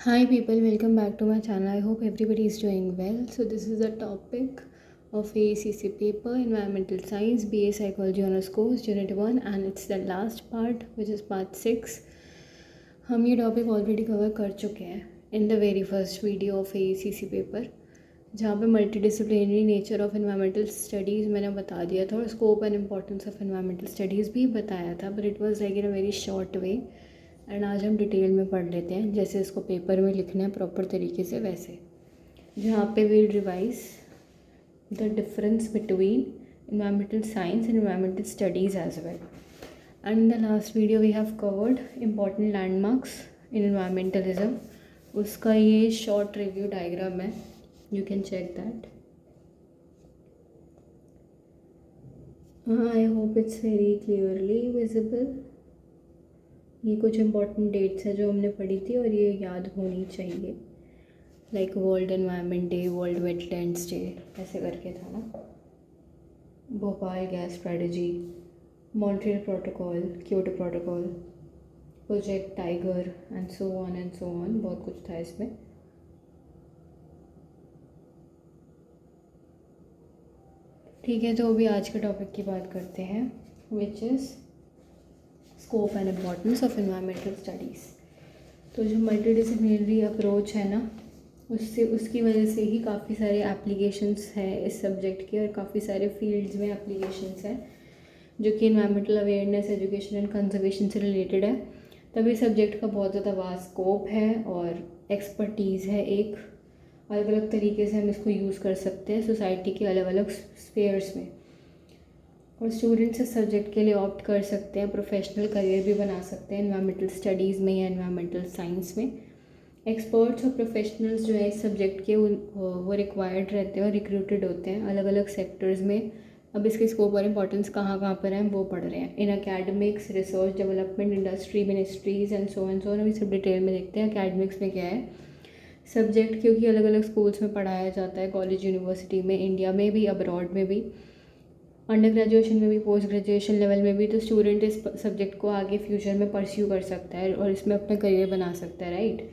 Hi people, welcome back to my channel. I hope everybody is doing well. So this is the topic of ACC paper Environmental Science BA Psychology Honours Course Unit 1 and it's the last part which is part 6. हम ये topic already cover कर चुके हैं in the very first video of ACC paper, जहाँ पे multidisciplinary nature of environmental studies मैंने बता दिया था और scope and importance of environmental studies भी बताया था, but it was like in a very short way. And आज हम डिटेल में पढ़ लेते हैं जैसे इसको पेपर में लिखना है प्रॉपर तरीके से वैसे, जहाँ पे we'll revise the difference between environmental science and environmental studies as well. And in the last video we have covered important landmarks in environmentalism. उसका ये short review diagram है, you can check that. I hope it's very clearly visible. ये कुछ important dates हैं जो हमने पढ़ी थी और ये याद होनी चाहिए, like world environment day, world wetlands day, ऐसे करके था ना, Bhopal gas strategy, Montreal protocol, Kyoto protocol, project tiger and so on, बहुत कुछ था इसमें। ठीक है, तो अभी आज के टॉपिक की बात करते हैं which is scope and importance of environmental studies. तो जो मल्टीडिसिप्लिनरी अप्रोच है ना, उससे उसकी वजह से ही काफ़ी सारे एप्लीकेशंस हैं इस सब्जेक्ट के और काफ़ी सारे फील्ड्स में एप्लीकेशंस हैं जो कि environmental awareness, education and conservation से रिलेटेड है। तभी सब्जेक्ट का बहुत ज़्यादा वास्ट स्कोप है और एक्सपर्टीज़ है। एक अलग अलग तरीके से हम इसको यूज़ कर सकते हैं सोसाइटी के अलग अलग स्फेयर्स में, और स्टूडेंट्स इस सब्जेक्ट के लिए ऑप्ट कर सकते हैं, प्रोफेशनल करियर भी बना सकते हैं एनवायरमेंटल स्टडीज़ में या एनवायरमेंटल साइंस में। एक्सपर्ट्स और प्रोफेशनल्स जो है इस सब्जेक्ट के वो रिक्वायर्ड रहते हैं और रिक्रूटेड होते हैं अलग अलग सेक्टर्स में। अब इसके स्कोप और इम्पोर्टेंस कहाँ कहाँ पर हैं वो पढ़ रहे हैं in academics, research, development, industry, ministries and so अभी सब डिटेल में देखते हैं अकेडमिक्स में क्या है सब्जेक्ट, क्योंकि अलग अलग स्कूल्स में पढ़ाया जाता है, कॉलेज यूनिवर्सिटी में, इंडिया में भी, अब्रॉड में भी, अंडर ग्रेजुएशन में भी, पोस्ट ग्रेजुएशन लेवल में भी। तो स्टूडेंट इस सब्जेक्ट को आगे फ्यूचर में परस्यू कर सकता है और इसमें अपना करियर बना सकता है, राइट।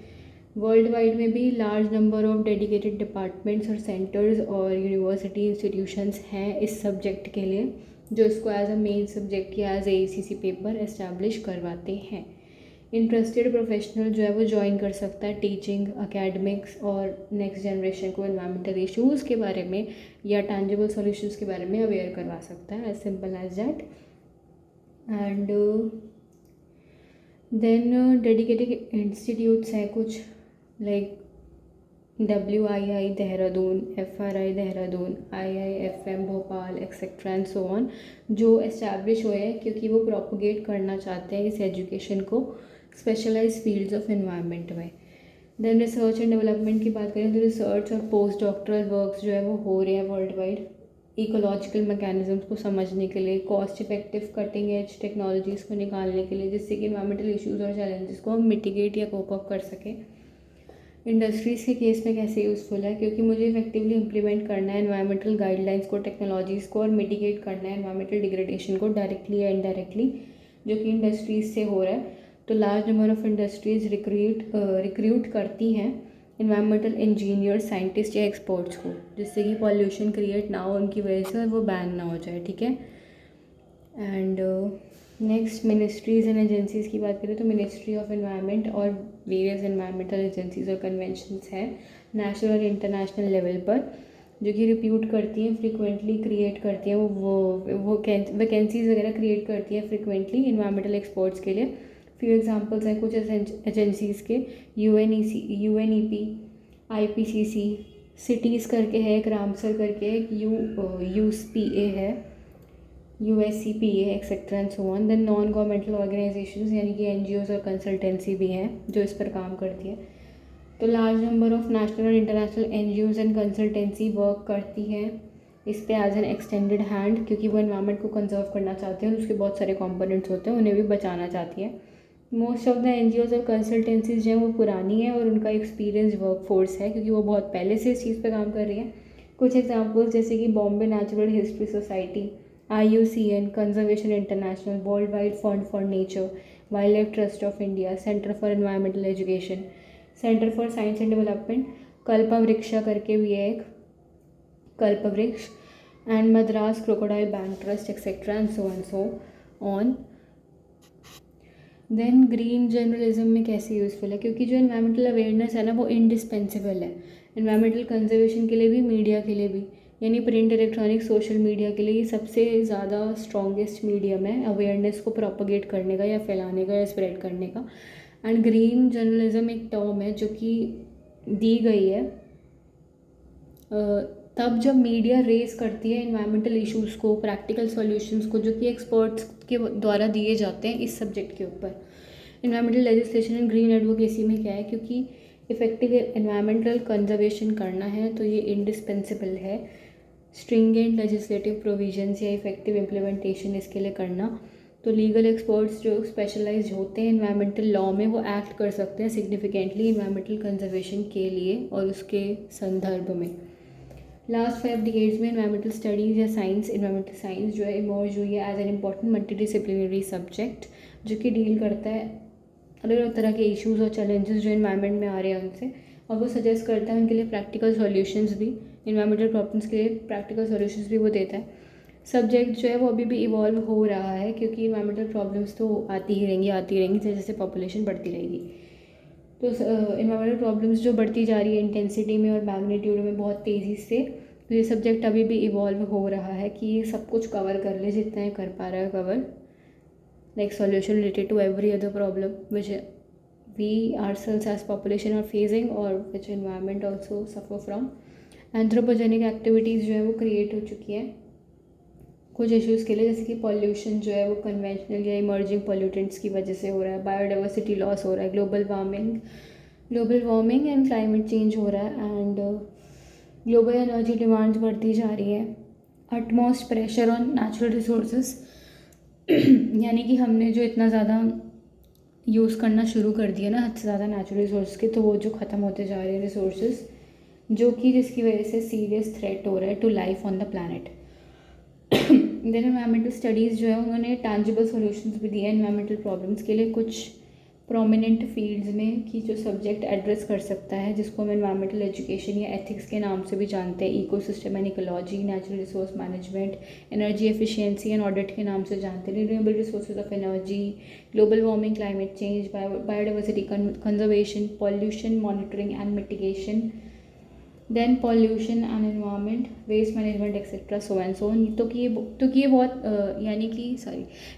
वर्ल्ड वाइड में भी large number of dedicated departments और सेंटर्स और यूनिवर्सिटी इंस्टीट्यूशंस हैं इस सब्जेक्ट के लिए, जो इसको एज अ मेन सब्जेक्ट या एज ACC पेपर एस्टैब्लिश करवाते हैं। इंटरेस्टेड प्रोफेशनल जो है वो ज्वाइन कर सकता है टीचिंग, अकेडमिक्स और नेक्स्ट जनरेशन को एनवायरमेंटल इश्यूज़ के बारे में या टैंजिबल सॉल्यूशंस के बारे में अवेयर करवा सकता है, as simple as that. And then dedicated institutes हैं कुछ, like WII Dehradun, FRI Dehradun, IIFM Bhopal, etcetera and so on, जो एस्टैब्लिश हुए हैं क्योंकि वो प्रोपोगेट करना चाहते हैं इस एजुकेशन को स्पेशलाइज फील्ड्स ऑफ एनवायरनमेंट में। देन रिसर्च एंड डेवलपमेंट की बात करें तो रिसर्च और पोस्ट डॉक्टरल वर्क्स जो है वो हो रहे हैं वर्ल्ड वाइड इकोलॉजिकल मैकेनिज्म्स को समझने के लिए, cost effective cutting edge technologies को निकालने के लिए, जिससे कि इन्वायरमेंटल इश्यूज़ और चैलेंजेस को हम मिटिगेट या कोप अप कर सकें। इंडस्ट्रीज़ के केस में कैसे यूज़फुल है, क्योंकि मुझे इफेक्टिवली इंप्लीमेंट करना है एनवायरमेंटल गाइडलाइंस को, टेक्नोलॉजीज़ को, और मिटिगेट करना है एनवायरमेंटल डिग्रेडेशन को डायरेक्टली या इनडायरेक्टली जो कि इंडस्ट्रीज़ से हो रहा है। तो large number of industries recruit करती हैं इन्वायरमेंटल इंजीनियर, साइंटिस्ट या एक्सपर्ट्स को, जिससे कि पॉल्यूशन क्रिएट ना हो उनकी वजह से और वो बैन ना हो जाए, ठीक है। And next ministries and agencies की बात करें तो मिनिस्ट्री ऑफ एनवायरनमेंट और वेरियस एनवायरमेंटल एजेंसीज़ और कन्वेंशंस हैं नेशनल और इंटरनेशनल लेवल पर, जो कि रिप्यूट करती हैं, फ्रिक्वेंटली क्रिएट करती हैं वो वैकेंसीज़ वगैरह क्रिएट करती हैं फ्रिक्वेंटली इन्वायरमेंटल एक्सपर्ट्स के लिए। फ्यू एग्जांपल्स हैं कुछ एजेंसीज़ के, UNEP, IPCC, सिटीज़ करके है एक, रामसर करके एक, USPA है, USCPA etcetera and so on. Then non governmental organisations यानी कि NGOs और कंसल्टेंसी भी हैं जो इस पर काम करती है। तो लार्ज नंबर ऑफ नेशनल और international NGOs and consultancy work करती हैं इस पे एज एन एक्सटेंडेड हैंड, क्योंकि वो एनवायरनमेंट को कंजर्व करना चाहते हैं और उसके बहुत सारे कंपोनेंट्स होते हैं, उन्हें भी बचाना चाहती है। मोस्ट ऑफ द NGOs और कंसल्टेंसीज जो हैं वो पुरानी है और उनका एक्सपीरियंस वर्क फोर्स है, क्योंकि वो बहुत पहले से इस चीज़ पे काम कर रही है। कुछ एग्जांपल्स जैसे कि Bombay natural history society, IUCN, conservation international, world wide fund for nature, wild life trust of India, centre for environmental education, centre for science and development, Kalpavriksha करके भी है एक, Kalpavriksh, and Madras crocodile bank trust etcetera and so on. Then green journalism में कैसे useful है, क्योंकि जो environmental awareness है ना वो इंडिस्पेंसिबल है इन्वायरमेंटल कंजर्वेशन के लिए भी, मीडिया के लिए भी, यानी प्रिंट, इलेक्ट्रॉनिक, सोशल मीडिया के लिए ये सबसे ज़्यादा स्ट्रॉन्गेस्ट मीडियम है अवेयरनेस को प्रोपोगेट करने का या फैलाने का या स्प्रेड करने का। एंड ग्रीन जर्नलिज्म एक टर्म है जो कि दी गई है तब जब मीडिया रेस करती है इन्वायरमेंटल इश्यूज़ को, प्रैक्टिकल सॉल्यूशंस को, जो कि एक्सपर्ट्स के द्वारा दिए जाते हैं इस सब्जेक्ट के ऊपर। Environmental legislation and green advocacy में क्या है, क्योंकि इफेक्टिव एनवायरमेंटल कंजर्वेशन करना है तो ये इंडिस्पेंसिबल है स्ट्रिंगेंट लेजिस्लेटिव प्रोविजंस या इफेक्टिव इम्प्लीमेंटेशन इसके लिए करना। तो लीगल एक्सपर्ट्स जो स्पेशलाइज्ड होते हैं इन्वायरमेंटल लॉ में वो एक्ट कर सकते हैं सिग्निफिकेंटली इन्वायरमेंटल कंजर्वेशन के लिए और उसके संदर्भ में। लास्ट 5 डिकेड्स में इन्वायरमेंटल स्टडीज़ या साइंस, इन्वायरमेंटल साइंस जो है इमर्ज हुई है as an important multidisciplinary subject जो कि डील करता है अलग अलग तरह के इश्यूज़ और चैलेंजेस जो इन्वायरमेंट में आ रहे हैं उनसे, और वो सजेस्ट करता है उनके लिए प्रैक्टिकल सॉल्यूशंस भी, इन्वायरमेंटल प्रॉब्लम्स के लिए प्रैक्टिकल सॉल्यूशंस भी वो देता है। सब्जेक्ट जो है वो अभी भी इवॉल्व हो रहा है क्योंकि इन्वायरमेंटल प्रॉब्लम्स तो आती ही रहेंगी जैसे जैसे पॉपुलेशन बढ़ती रहेगी। तो इन्वायरमेंटल प्रॉब्लम्स जो बढ़ती जा रही है इंटेंसिटी में और मैग्नीट्यूड में बहुत तेज़ी से, तो ये सब्जेक्ट अभी भी इवॉल्व हो रहा है कि ये सब कुछ कवर कर ले जितना ये कर पा रहा है cover, like solution related to every other problem which we ourselves as population are facing और which environment also suffer from। Anthropogenic activities जो है वो क्रिएट हो चुकी हैं कुछ इश्यूज़ के लिए, जैसे कि पॉल्यूशन जो है वो कन्वेंशनल या इमर्जिंग पॉल्यूटेंट्स की वजह से हो रहा है, बायोडाइवर्सिटी लॉस हो रहा है, global warming and climate change हो रहा है, एंड ग्लोबल एनर्जी डिमांड्स बढ़ती जा रही है, utmost pressure on natural resources यानी कि हमने जो इतना ज़्यादा यूज़ करना शुरू कर दिया ना हद से ज़्यादा नेचुरल रिसोर्स के, तो वो जो ख़त्म होते जा रहे हैं रिसोर्सेज जो कि जिसकी वजह से सीरियस थ्रेट हो रहा है to life on the planet. Then environmental studies जो है उन्होंने टैंजिबल सॉल्यूशंस भी दिए हैं एनवायरमेंटल प्रॉब्लम्स के लिए कुछ प्रोमिनेंट फील्ड्स में कि जो सब्जेक्ट एड्रेस कर सकता है, जिसको हम एनवायरमेंटल एजुकेशन या एथिक्स के नाम से भी जानते हैं, ecosystem and ecology, natural resource management, energy efficiency and audit के नाम से जानते हैं, renewable resources of energy, global warming, climate change, biodiversity conservation, pollution monitoring and mitigation, then pollution and environment, waste management etcetera so and so. तो कि ये बहुत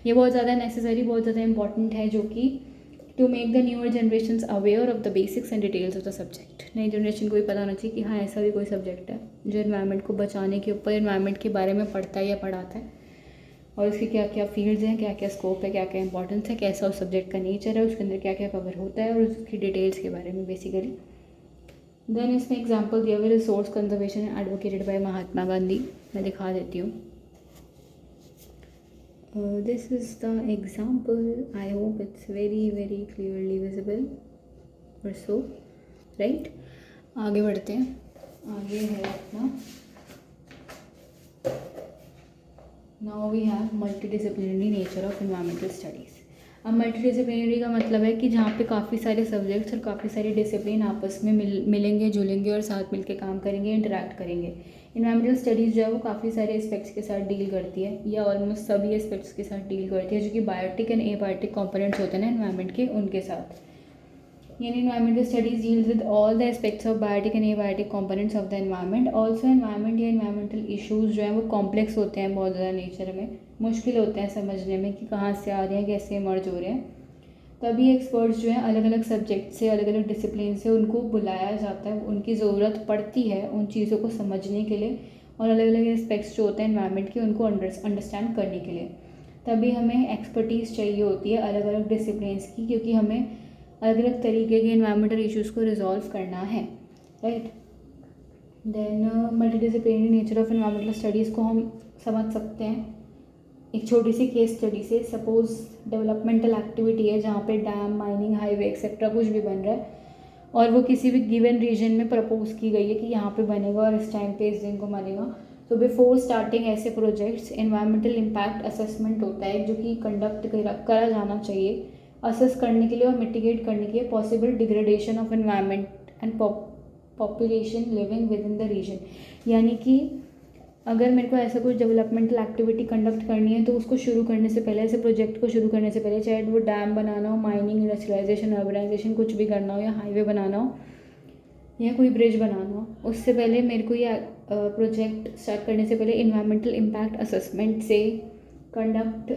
ये बहुत ज़्यादा नेसेसरी, बहुत ज़्यादा इंपॉर्टेंट है जो कि to make the newer generations aware of the basics and details of the subject. नई जनरेशन को भी पता होना चाहिए कि हाँ ऐसा भी कोई सब्जेक्ट है जो एनवायरनमेंट को बचाने के ऊपर एनवायरनमेंट के बारे में पढ़ता है या पढ़ाता है, और उसके क्या क्या फील्ड्स हैं, क्या क्या स्कोप है, क्या क्या इंपॉर्टेंस है, कैसा उस सब्जेक्ट का नेचर है, उसके अंदर क्या क्या कवर होता है और उसकी डिटेल्स के बारे में बेसिकली। देन इसमें एग्जाम्पल दिया हुआ resource conservation advocated bye Mahatma Gandhi, मैं दिखा देती हूँ। This is the example. I hope it's very clearly visible or so, right? आगे बढ़ते हैं। आगे है अपना now we have multidisciplinary nature of environmental studies। अब मल्टीडिसिप्लिनरी का मतलब है कि जहाँ पे काफ़ी सारे सब्जेक्ट्स और काफ़ी सारे डिसिप्लिन आपस में मिलेंगे जुलेंगे और साथ मिलके काम करेंगे, इंटरेक्ट करेंगे। इन्वायरमेंटल स्टडीज़ जो है वो काफ़ी सारे एस्पेक्ट्स के साथ डील करती है या ऑलमोस्ट सभी एस्पेक्ट्स के साथ डील करती है जो कि बायोटिक एंड एबायोटिक कंपोनेंट्स होते हैं ना एनवायरनमेंट के, उनके साथ। यानी environmental studies deals with all the aspects of biotic and abiotic components of the environment। also environment या environmental issues जो हैं वो complex होते हैं बहुत ज़्यादा नेचर में, मुश्किल होते हैं समझने में कि कहाँ से आ रहे हैं, कैसे इमर्ज हो रहे हैं। तभी एक्सपर्ट्स जो हैं अलग अलग सब्जेक्ट से, अलग अलग डिसिप्लिन से उनको बुलाया जाता है, उनकी ज़रूरत पड़ती है उन चीज़ों को समझने के लिए और अलग अलग एस्पेक्ट्स जो होते हैं एनवायरनमेंट के उनको अंडरस्टैंड करने के लिए। तभी हमें एक्सपर्टीज़ चाहिए होती है अलग अलग डिसिप्लिन्स की, क्योंकि हमें अलग अलग तरीके के एनवायरमेंटल इश्यूज़ को रिजॉल्व करना है, right. Then multidisciplinary nature of environmental studies को हम समझ सकते हैं एक छोटी सी केस स्टडी से। सपोज डेवलपमेंटल एक्टिविटी है जहाँ पे डैम, माइनिंग, हाईवे एक्सेट्रा कुछ भी बन रहा है और वो किसी भी गिवन रीजन में प्रपोज की गई है कि यहाँ पे बनेगा और इस टाइम पे इस दिन को बनेगा। तो बिफोर स्टार्टिंग ऐसे प्रोजेक्ट्स एनवायरमेंटल इम्पैक्ट असेसमेंट होता है जो कि कंडक्ट करा जाना चाहिए असेस करने के लिए और मिटिगेट करने के लिए possible degradation of environment and population living within the region. यानी कि अगर मेरे को ऐसा कुछ डेवलपमेंटल एक्टिविटी कंडक्ट करनी है तो उसको शुरू करने से पहले, ऐसे प्रोजेक्ट को शुरू करने से पहले, चाहे वो डैम बनाना हो, माइनिंग, इंडस्ट्रियलाइजेशन, अर्बनाइजेशन, कुछ भी करना हो, या हाईवे बनाना हो, या कोई ब्रिज बनाना हो, उससे पहले मेरे को ये प्रोजेक्ट स्टार्ट करने से पहले इन्वायरमेंटल इम्पैक्ट असेसमेंट से कंडक्ट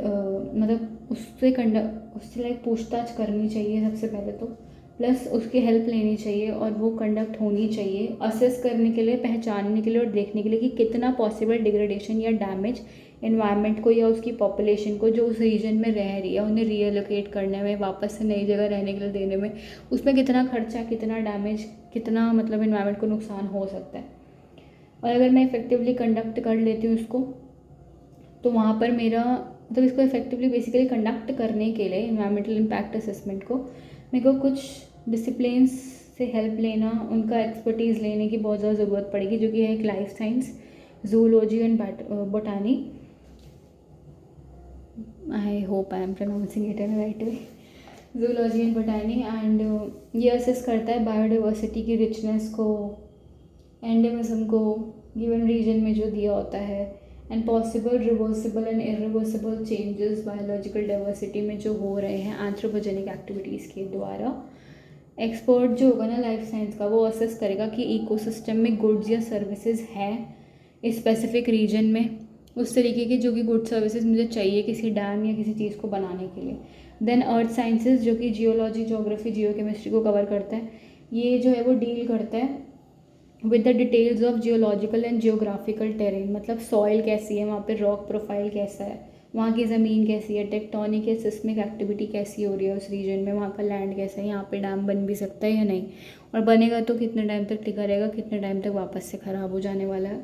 मतलब उससे लाइक पूछताछ करनी चाहिए सबसे पहले तो, प्लस उसकी हेल्प लेनी चाहिए और वो कंडक्ट होनी चाहिए असेस करने के लिए, पहचानने के लिए और देखने के लिए कि कितना पॉसिबल डिग्रेडेशन या डैमेज एनवायरनमेंट को या उसकी पॉपुलेशन को जो उस रीजन में रह रही है उन्हें रीएलोकेट करने में, वापस से नई जगह रहने के लिए देने में, उसमें कितना खर्चा, कितना डैमेज, कितना मतलब एनवायरनमेंट को नुकसान हो सकता है। और अगर मैं इफ़ेक्टिवली कंडक्ट कर लेती हूँ उसको, तो वहाँ पर मेरा मतलब इसको इफ़ेक्टिवली बेसिकली कंडक्ट करने के लिए एनवायरमेंटल इम्पैक्ट असेसमेंट को मेरे को कुछ डिसिप्लिन्स से हेल्प लेना, उनका एक्सपर्टीज़ लेने की बहुत ज़्यादा ज़रूरत पड़ेगी, जो कि है एक life science, zoology and बोटानी। I hope I am pronouncing it in right way. Zoology and बोटानी, and ये असेस करता है बायोडाइवर्सिटी की रिचनेस को, एंडेमिज्म को गिवन रीजन में जो दिया होता है, and possible reversible and irreversible changes biological diversity में जो हो रहे हैं एंथ्रोपोजेनिक एक्टिविटीज़ के द्वारा। एक्सपर्ट जो होगा ना लाइफ साइंस का, वो असेस करेगा कि इकोसिस्टम में गुड्स या सर्विसेज हैं इस स्पेसिफिक रीजन में, उस तरीके की जो कि गुड सर्विसेज मुझे चाहिए किसी डैम या किसी चीज़ को बनाने के लिए। देन अर्थ साइंसेज, जो कि जियोलॉजी, ज्योग्राफी, जियोकेमिस्ट्री को कवर करता है, ये जो है वो डील करता है with the details of geological and geographical terrain, मतलब सॉइल कैसी है, वहाँ पे रॉक प्रोफाइल कैसा है, वहाँ की ज़मीन कैसी है, टेक्टोनिक या सिस्मिक एक्टिविटी कैसी हो रही है उस रीजन में, वहाँ का लैंड कैसा है, यहाँ पे डैम बन भी सकता है या नहीं, और बनेगा तो कितने टाइम तक टिका रहेगा, कितने टाइम तक वापस से ख़राब हो जाने वाला है,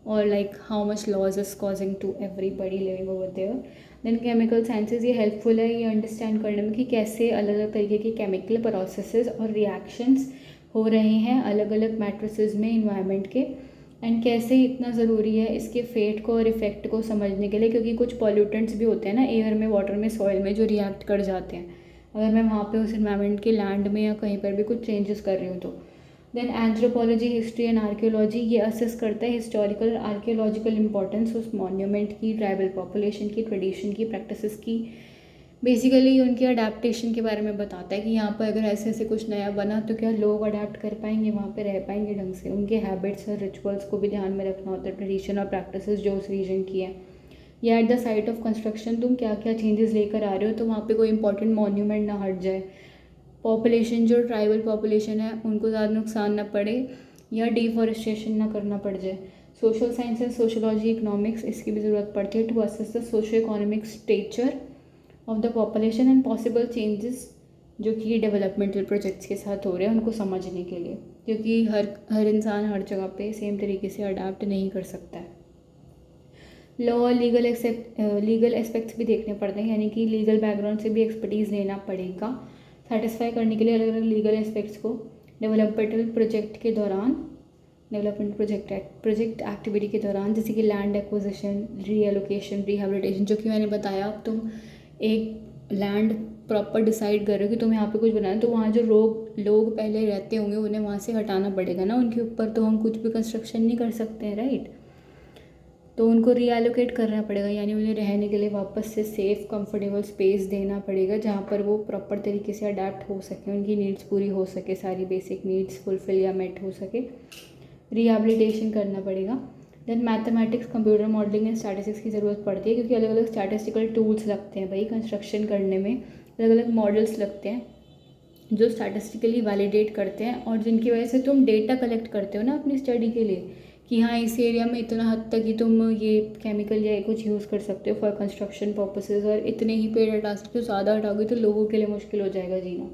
और like how much loss is causing to everybody living over there. Then chemical sciences, ये हेल्पफुल है ये अंडरस्टैंड करने में कि कैसे अलग अलग तरीके के केमिकल प्रोसेसेस और रिएक्शंस हो रहे हैं अलग अलग मैट्रिसेस में इन्वायरमेंट के, एंड कैसे इतना ज़रूरी है इसके फेट को और इफ़ेक्ट को समझने के लिए, क्योंकि कुछ पॉल्यूटेंट्स भी होते हैं ना एयर में, वाटर में, सॉइल में, जो रिएक्ट कर जाते हैं अगर मैं वहाँ पे उस इन्वायरमेंट के लैंड में या कहीं पर भी कुछ चेंजेस कर रही हूँ तो। Then anthropology, history and archaeology, ये असेस करता है हिस्टोरिकल आर्कियोलॉजिकल इंपॉर्टेंस उस मॉन्यूमेंट की, ट्राइबल पॉपुलेशन की, ट्रेडिशन की, प्रैक्टिसेस की, बेसिकली उनके अडेप्टेशन के बारे में बताता है कि यहाँ पर अगर ऐसे ऐसे कुछ नया बना तो क्या लोग अडेप्ट कर पाएंगे, वहाँ पे रह पाएंगे ढंग से, उनके हैबिट्स और रिचुअल्स को भी ध्यान में रखना होता है, ट्रेडिशन और प्रैक्टिसेस जो उस रीजन की है, या at the site of construction तुम क्या क्या चेंजेस लेकर आ रहे हो तो वहाँ पे कोई इंपॉर्टेंट मॉन्यूमेंट ना हट जाए, पॉपुलेशन जो ट्राइबल पॉपुलेशन है उनको ज़्यादा नुकसान ना पड़े, या डिफॉरेस्टेशन ना करना पड़ जाए। सोशल साइंसेस, सोशोलॉजी, इकोनॉमिक्स, इसकी भी ज़रूरत पड़ती है to assess the socio economic stature of the population and possible changes जो कि डेवलपमेंटल प्रोजेक्ट्स के साथ हो रहे हैं उनको समझने के लिए, क्योंकि हर इंसान हर जगह पे सेम तरीके से अडाप्ट नहीं कर सकता है। लॉ और लीगल एस्पेक्ट्स भी देखने पड़ते हैं, यानी कि लीगल बैकग्राउंड से भी एक्सपर्टीज़ लेना पड़ेगा सेटिस्फाई करने के लिए अलग अलग लीगल एस्पेक्ट्स को डेवलपमेंटल प्रोजेक्ट के दौरान, डेवलपमेंट प्रोजेक्ट एक्टिविटी के दौरान, जैसे कि लैंड एक्विजिशन, रीएलोकेशन, रिहेबिलिटेशन, जो कि मैंने बताया। अब तुम एक लैंड प्रॉपर डिसाइड कर रहे हो कि तुम यहाँ पे कुछ बनाना, तो वहाँ जो लोग पहले रहते होंगे उन्हें वहाँ से हटाना पड़ेगा ना, उनके ऊपर तो हम कुछ भी कंस्ट्रक्शन नहीं कर सकते हैं, राइट। तो उनको रीएलोकेट करना पड़ेगा, यानी उन्हें रहने के लिए वापस से सेफ़ कंफर्टेबल स्पेस देना पड़ेगा जहाँ पर वो प्रॉपर तरीके से अडेप्ट हो सके, उनकी नीड्स पूरी हो सके, सारी बेसिक नीड्स फुलफिल या मेट हो सके, रिहेबिलिटेशन करना पड़ेगा। Then mathematics, computer modelling and statistics की ज़रूरत पड़ती है, क्योंकि अलग अलग स्टैटिस्टिकल टूल्स लगते हैं भाई कंस्ट्रक्शन करने में, अलग अलग मॉडल्स लगते हैं जो स्टैटिस्टिकली वैलिडेट करते हैं और जिनकी वजह से तुम डेटा कलेक्ट करते हो ना अपनी स्टडी के लिए कि हाँ इस एरिया में इतना हद तक ही तुम ये केमिकल या कुछ यूज़ कर सकते हो फॉर कंस्ट्रक्शन पर्पसेस, और इतने ही पेड़ हटा सकते हो, ज़्यादा हटाओगे तो लोगों के लिए मुश्किल हो जाएगा जीना।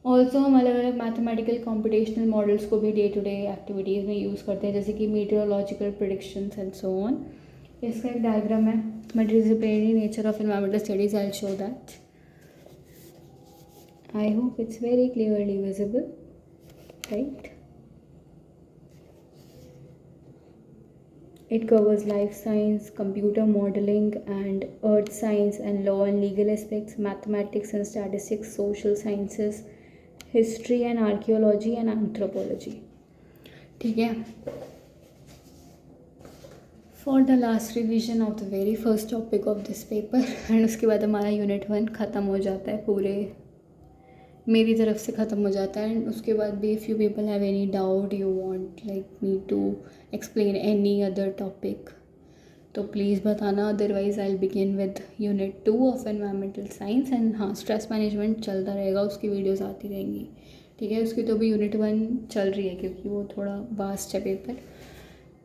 ऑल्सो हम अलग अलग मैथमेटिकल कॉम्पिटिशनल मॉडल्स को भी डे टू डे एक्टिविटीज़ में यूज़ करते हैं, जैसे कि meteorological predictions and so on. इसका एक डायग्राम है, multidisciplinary nature of environmental studies, I will show that. I hope it's very clearly visible, right? It covers life science, computer modeling, and earth science and law and legal aspects, mathematics and statistics, social sciences, history and archaeology and anthropology. ठीक है. For the last revision of the very first topic of this paper and उसके बाद हमारा unit 1 ख़त्म हो जाता है, पूरे मेरी तरफ से ख़त्म हो जाता है. एंड उसके बाद भी if you people have any doubt, you want like me to explain any other topic, तो प्लीज़ बताना. Otherwise I will begin with unit 2 of environmental science. And हाँ, स्ट्रेस मैनेजमेंट चलता रहेगा, उसकी वीडियोस आती रहेंगी. ठीक है. उसकी तो भी यूनिट 1 चल रही है क्योंकि वो थोड़ा वास्ट है पेपर.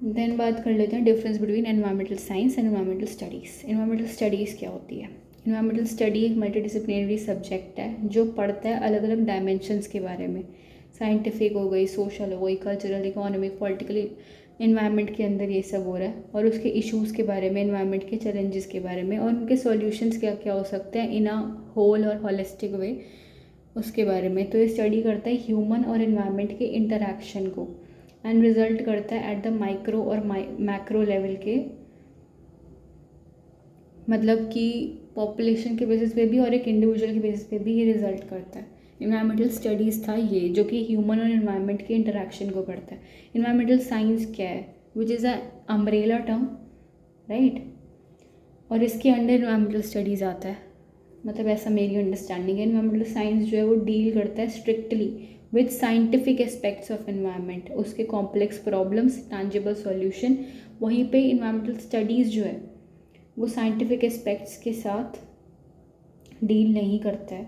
देन बात कर लेते हैं difference between environmental science and environmental studies. Environmental studies क्या होती है? एनवायरमेंटल स्टडी एक मल्टीडिसिप्लिनरी सब्जेक्ट है जो पढ़ता है अलग अलग डायमेंशंस के बारे में. साइंटिफिक हो गई, सोशल हो गई, कल्चरल, इकोनॉमिक, पॉलिटिकली. एनवायरनमेंट के अंदर ये सब हो रहा है और उसके इश्यूज़ के बारे में, एनवायरनमेंट के चैलेंजेस के बारे में और उनके सॉल्यूशंस क्या क्या हो सकते हैं इन अ होल और होलिस्टिक वे, उसके बारे में. तो ये स्टडी करता है ह्यूमन और एनवायरनमेंट के इंटरैक्शन को एंड रिजल्ट करता है एट द माइक्रो और मैक्रो लेवल के, मतलब कि पॉपुलेशन के बेसिस पे भी और एक इंडिविजुअल के बेसिस पे भी ये रिजल्ट करता है. इन्वायरमेंटल स्टडीज़ था ये, जो कि ह्यूमन और इन्वायरमेंट के इंटरेक्शन को पढ़ता है. इन्वायरमेंटल साइंस क्या है? Which is a umbrella term, right. और इसके अंडर इन्वायरमेंटल स्टडीज़ आता है, मतलब ऐसा मेरी अंडरस्टैंडिंग है. इन्वायरमेंटल साइंस जो है वो डील करता है strictly with scientific aspects of environment, उसके कॉम्प्लेक्स प्रॉब्लम्स, टैंजिबल सॉल्यूशन. वहीं पे इन्वायरमेंटल स्टडीज़ जो है वो साइंटिफिक एस्पेक्ट्स के साथ डील नहीं करता है,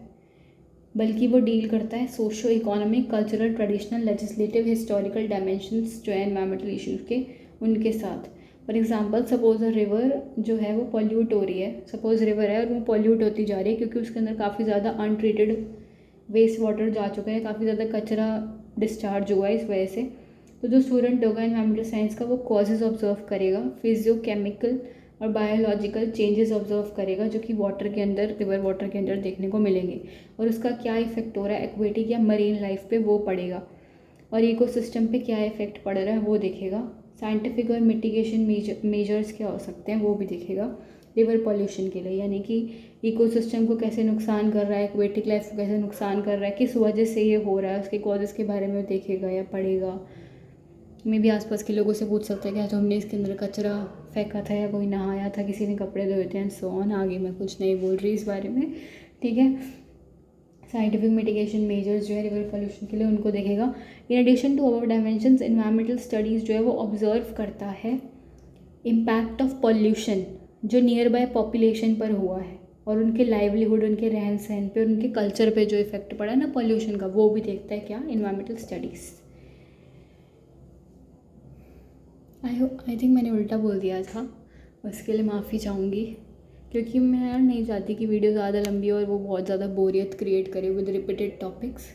बल्कि वो डील करता है socio economic, cultural, traditional, legislative, historical dimensions जो है एनवायरमेंटल इश्यूज़ के, उनके साथ. For example, suppose a river जो है वो पॉल्यूट हो रही है. सपोज रिवर है और वो पॉल्यूट होती जा रही है क्योंकि उसके अंदर काफ़ी ज़्यादा अनट्रीटेड वेस्ट वाटर जा चुका है, काफ़ी ज़्यादा कचरा डिस्चार्ज हुआ है इस वजह से. तो जो स्टूडेंट होगा एनवायरमेंटल साइंस का, वो कॉजेज़ ऑब्जर्व करेगा, फिजियो केमिकल और बायोलॉजिकल चेंजेस ऑब्जर्व करेगा जो कि वाटर के अंदर, रिवर वाटर के अंदर देखने को मिलेंगे, और उसका क्या इफेक्ट हो रहा है एक्वेटिक या मरीन लाइफ पे वो पड़ेगा, और इकोसिस्टम पे क्या इफेक्ट पड़ रहा है वो देखेगा. साइंटिफिक और मिटिगेशन मेजर्स क्या हो सकते हैं वो भी देखेगा रिवर पॉल्यूशन के लिए, यानी कि इकोसिस्टम को कैसे नुकसान कर रहा है, एक्वेटिक लाइफ को कैसे नुकसान कर रहा है, किस वजह से ये हो रहा है, उसके कॉजेज़ के बारे में देखेगा या पढ़ेगा. मैं भी आसपास के लोगों से पूछ सकता है कि आज हमने इसके अंदर कचरा फेंका था या कोई नहाया था, किसी ने कपड़े धोए थे एंड सो ऑन. आगे मैं कुछ नहीं बोल रही इस बारे में, ठीक है. साइंटिफिक मिटिगेशन मेजर्स जो है रिवर पॉल्यूशन के लिए, उनको देखेगा. In addition to our dimensions, environmental studies जो है वो ऑब्जर्व करता है इम्पैक्ट ऑफ पॉल्यूशन जो नियर बाय पॉपुलेशन पर हुआ है और उनके लाइवलीहुड, उनके रहन सहन पे, उनके कल्चर पे जो इफेक्ट पड़ा है ना पॉल्यूशन का, वो भी देखता है क्या, एनवायरमेंटल स्टडीज़. आई थिंक मैंने उल्टा बोल दिया था, उसके लिए माफ़ी चाहूँगी, क्योंकि मैं यार नहीं चाहती कि वीडियो ज़्यादा लंबी हो और वो बहुत ज़्यादा बोरियत क्रिएट करे विद रिपीटेड टॉपिक्स.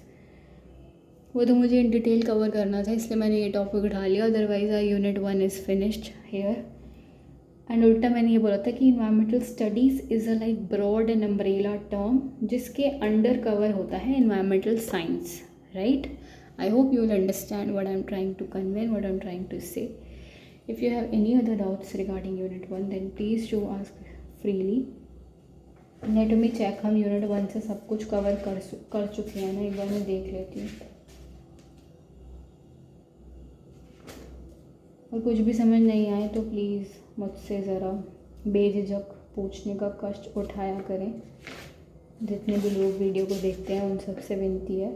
वो तो मुझे इन डिटेल कवर करना था, इसलिए मैंने ये टॉपिक उठा लिया. Otherwise I unit 1 is finished here. And उल्टा मैंने ये बोला था कि environmental studies is a like broad and umbrella term जिसके अंडर कवर होता है environmental science, right. I hope you will understand what I am trying to convey, what I am trying to say. If you have any other doubts regarding Unit 1, then please do ask freely. Let me check हम Unit 1 से सब कुछ cover कर चुके हैं ना, एक बार मैं देख लेती हूँ. और कुछ भी समझ नहीं आए तो प्लीज़ मुझसे ज़रा बेझिझक पूछने का कष्ट उठाया करें. जितने भी लोग वीडियो को देखते हैं उन सबसे विनती है.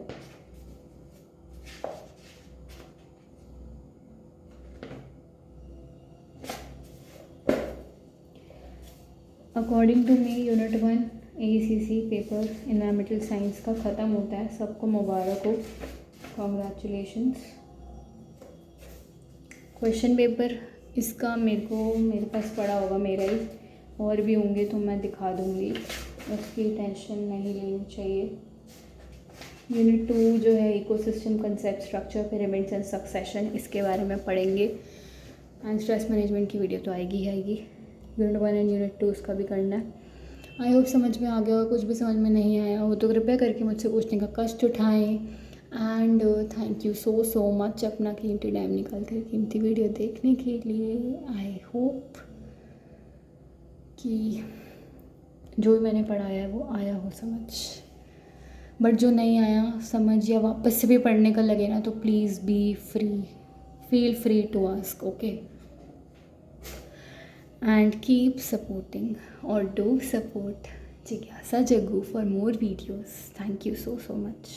According to me unit 1 AECC paper environmental science का ख़त्म होता है. सबको मुबारक हो, कॉन्ग्रेचुलेशंस. क्वेश्चन पेपर इसका मेरे पास पड़ा होगा मेरा ही, और भी होंगे तो मैं दिखा दूँगी, उसकी टेंशन नहीं लेनी चाहिए. यूनिट 2 जो है ecosystem concept, structure, pyramids and succession, इसके बारे में पढ़ेंगे. एंड स्ट्रेस मैनेजमेंट की वीडियो तो आएगी. यूनिट 1 एंड यूनिट 2 उसका भी करना है. आई होप समझ में आ गया हो. कुछ भी समझ में नहीं आया हो तो कृपया करके मुझसे पूछने का कष्ट उठाएं. And thank you so so much अपना कीमती टाइम निकालते हुए कीमती वीडियो देखने के लिए। आई होप कि जो भी मैंने पढ़ाया है वो आया हो समझ, बट जो नहीं आया समझ या वापस से भी पढ़ने का लगे ना, तो please be free, feel free to ask, okay. And keep supporting और डू सपोर्ट जिज्ञासा Jaggu for more videos. Thank you so so much.